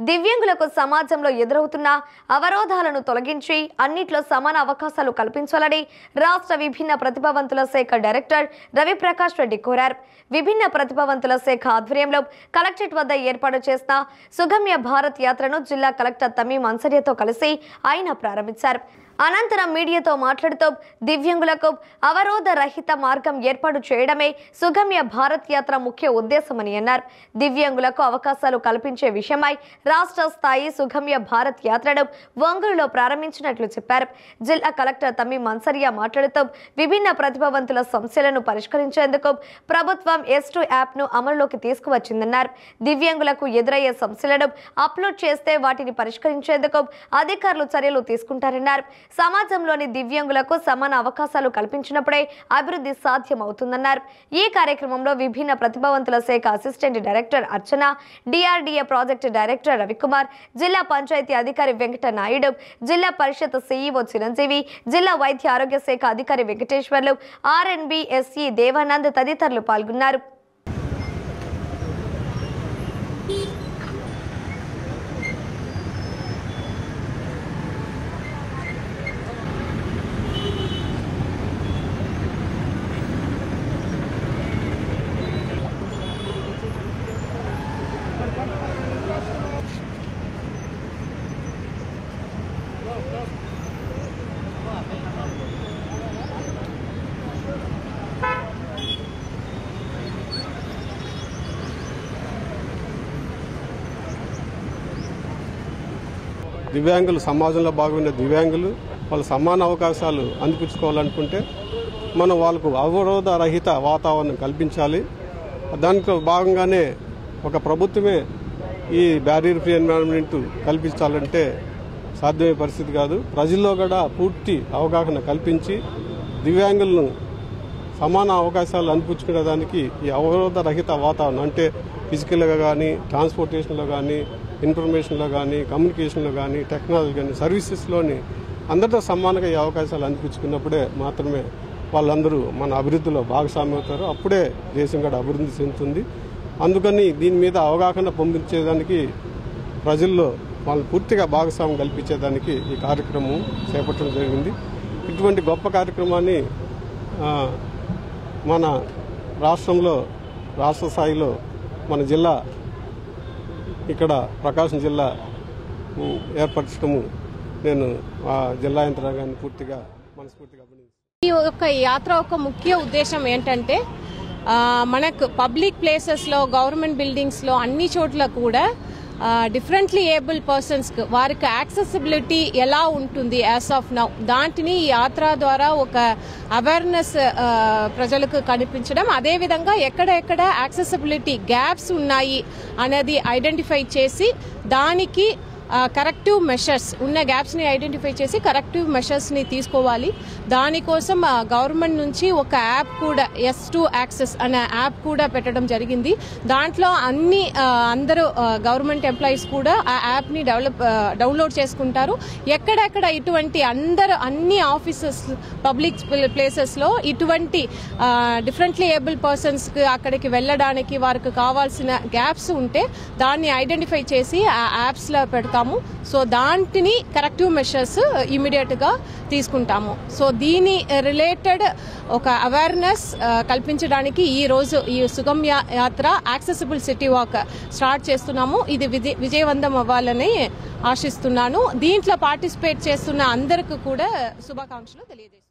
దివ్యాంగులకు సమాజంలో ఎదురవుతున్న అవరోధాలను తొలగించి అన్నిట్లో సమాన అవకాశాలు కల్పించాలని రాష్ట్ర విభిన్న ప్రతిభావంతుల శాఖ డైరెక్టర్ రవిప్రకాష్ రెడ్డి కోరారు. విభిన్న ప్రతిభావంతుల శాఖ ఆధ్వర్యంలో కలెక్టరేట్ వద్ద ఏర్పాటు చేసిన సుగమ్య భారత్ యాత్రను జిల్లా కలెక్టర్ తమీం అన్సరియతో కలిసి ఆయన ప్రారంభించారు. అనంతరం మీడియాతో మాట్లాడుతూ దివ్యాంగులకు అవరోధ రహిత మార్గం ఏర్పాటు చేయడమే సుగమ్య భారత్ యాత్ర ముఖ్య ఉద్దేశమని అన్నారు. దివ్యాంగులకు అవకాశాలు కల్పించే విషయమై రాష్ట్ర స్థాయి సుగమ్య భారత్ యాత్రను ఒంగోలులో ప్రారంభించినట్లు చెప్పారు. జిల్లా కలెక్టర్ తమీం అన్సరియా మాట్లాడుతూ విభిన్న ప్రతిభావంతుల సమస్యలను పరిష్కరించేందుకు ప్రభుత్వం S2 యాప్ను అమలులోకి తీసుకువచ్చిందన్నారు. దివ్యాంగులకు ఎదురయ్యే సమస్యలను అప్లోడ్ చేస్తే వాటిని పరిష్కరించేందుకు అధికారులు చర్యలు తీసుకుంటారన్నారు. సమాజంలోని దివ్యాంగులకు సమాన అవకాశాలు కల్పించినప్పుడే అభివృద్ధి సాధ్యమవుతుందన్నారు. ఈ కార్యక్రమంలో విభిన్న ప్రతిభావంతుల శాఖ అసిస్టెంట్ డైరెక్టర్ అర్చన, DRDA ప్రాజెక్టు డైరెక్టర్ రవికుమార్, జిల్లా పంచాయతీ అధికారి వెంకట నాయుడు, జిల్లా పరిషత్ CEO చిరంజీవి, జిల్లా వైద్య ఆరోగ్య శాఖ అధికారి వెంకటేశ్వర్లు, RNB SE దేవానంద్ తదితరులు పాల్గొన్నారు. దివ్యాంగులు సమాజంలో భాగమైన దివ్యాంగులు వాళ్ళ సమాన అవకాశాలు అందిపుచ్చుకోవాలనుకుంటే మనం వాళ్ళకు అవరోధ రహిత వాతావరణం కల్పించాలి. దాంట్లో భాగంగానే ఒక ప్రభుత్వమే ఈ బ్యారియర్ ఫ్రీ ఎన్విరాన్మెంట్ కల్పించాలంటే సాధ్యమయ్యే పరిస్థితి కాదు. ప్రజల్లో కూడా పూర్తి అవగాహన కల్పించి దివ్యాంగులను సమాన అవకాశాలు అందిపుచ్చుకునే దానికి ఈ అవరోధ రహిత వాతావరణం అంటే ఫిజికల్గా కానీ, ట్రాన్స్పోర్టేషన్లో కానీ, ఇన్ఫర్మేషన్లో కానీ, కమ్యూనికేషన్లో కానీ, టెక్నాలజీ కానీ, సర్వీసెస్లోని అందరితో సమానంగా ఈ అవకాశాలు అందిపుచ్చుకున్నప్పుడే మాత్రమే వాళ్ళందరూ మన అభివృద్ధిలో భాగస్వామ్యం అవుతారు. అప్పుడే దేశం కూడా అభివృద్ధి చెందుతుంది. అందుకని దీని మీద అవగాహన పొందించేదానికి ప్రజల్లో వాళ్ళు పూర్తిగా భాగస్వామ్యం కల్పించేదానికి ఈ కార్యక్రమం చేపట్టడం జరిగింది. ఇటువంటి గొప్ప కార్యక్రమాన్ని మన రాష్ట్రంలో రాష్ట్ర స్థాయిలో మన జిల్లా ఇక్కడ ప్రకాశం జిల్లా ఏర్పరచడము నేను ఆ జిల్లా యంత్రాంగాన్ని పూర్తిగా మనస్ఫూర్తిగా అభినందిస్తున్నాను. ఈ యొక్క యాత్ర యొక్క ముఖ్య ఉద్దేశం ఏంటంటే మనకు పబ్లిక్ ప్లేసెస్లో, గవర్నమెంట్ బిల్డింగ్స్లో అన్ని చోట్ల కూడా డిఫరెంట్లీ ఏబుల్ పర్సన్స్కి వారికి యాక్సెసిబిలిటీ ఎలా ఉంటుంది యాజ్ ఆఫ్ నౌ దాంట్ని ఈ యాత్ర ద్వారా ఒక అవేర్నెస్ ప్రజలకు కనిపించడం, అదేవిధంగా ఎక్కడెక్కడ యాక్సెసిబిలిటీ గ్యాప్స్ ఉన్నాయి అనేది ఐడెంటిఫై చేసి దానికి కరెక్టివ్ మెషర్స్ ఉన్న గ్యాప్స్ని ఐడెంటిఫై చేసి కరెక్టివ్ మెషర్స్ని తీసుకోవాలి. దానికోసం గవర్నమెంట్ నుంచి ఒక యాప్ కూడా S2 యాక్సెస్ అనే యాప్ కూడా పెట్టడం జరిగింది. దాంట్లో అందరూ గవర్నమెంట్ ఎంప్లాయీస్ కూడా ఆ యాప్ని డౌన్లోడ్ చేసుకుంటారు. ఎక్కడెక్కడ ఇటువంటి అన్ని ఆఫీసెస్, పబ్లిక్ ప్లేసెస్లో ఇటువంటి డిఫరెంట్లీ ఏబుల్ పర్సన్స్కి అక్కడికి వెళ్ళడానికి వారికి కావాల్సిన గ్యాప్స్ ఉంటే దాన్ని ఐడెంటిఫై చేసి ఆ యాప్స్లో పెడతాము. సో దాంట్ని కరెక్టివ్ మెషర్స్ ఇమీడియట్ గా తీసుకుంటాము. సో దీని రిలేటెడ్ ఒక అవేర్నెస్ కల్పించడానికి ఈ రోజు ఈ సుగమ్య యాత్ర యాక్సెసిబుల్ సిటీ వాక్ స్టార్ట్ చేస్తున్నాము. ఇది విజయవంతం అవ్వాలని ఆశిస్తున్నాను. దీంట్లో పార్టిసిపేట్ చేస్తున్న అందరికీ కూడా శుభాకాంక్షలు తెలియజేస్తున్నాను.